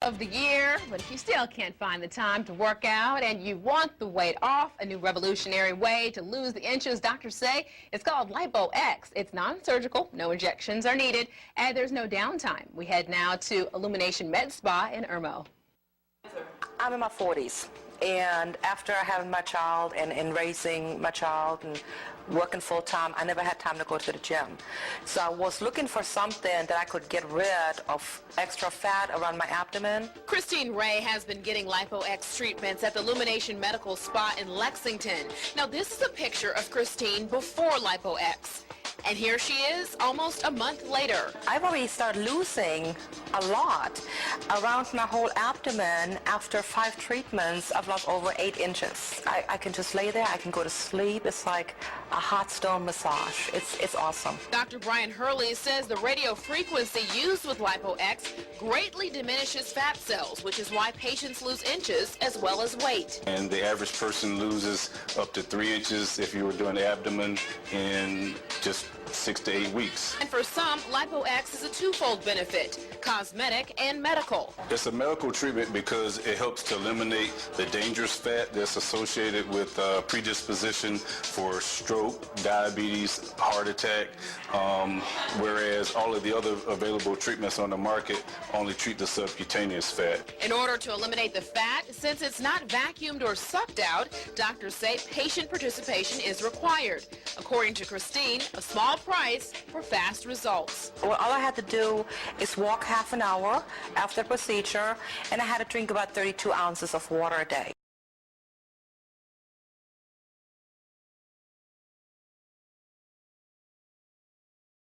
of the year, but if you still can't find the time to work out and you want the weight off, a new revolutionary way to lose the inches, doctors say, it's called LipoX. It's non-surgical, no injections are needed, and there's no downtime. We head now to Illumination Med Spa in Irmo. I'm in my 40s, and after having my child and raising my child and working full-time, I never had time to go to the gym. So I was looking for something that I could get rid of extra fat around my abdomen. Christine Ray has been getting LipoX treatments at the Illumination Medical Spa in Lexington. Now, this is a picture of Christine before LipoX. And here she is almost a month later. I've already started losing a lot around my whole abdomen. After 5 treatments, I've lost over 8 inches. I can just lay there, I can go to sleep. It's like a hot stone massage. It's awesome. Dr. Brian Hurley says the radio frequency used with LipoX greatly diminishes fat cells, which is why patients lose inches as well as weight. And the average person loses up to 3 inches if you were doing the abdomen in just 6 to 8 weeks. And for some, LipoX is a twofold benefit, cosmetic and medical. It's a medical treatment because it helps to eliminate the dangerous fat that's associated with predisposition for stroke, diabetes, heart attack, whereas all of the other available treatments on the market only treat the subcutaneous fat. In order to eliminate the fat, since it's not vacuumed or sucked out, doctors say patient participation is required. According to Christine, a small price for fast results. Well, all I had to do is walk half an hour after the procedure, and I had to drink about 32 ounces of water a day.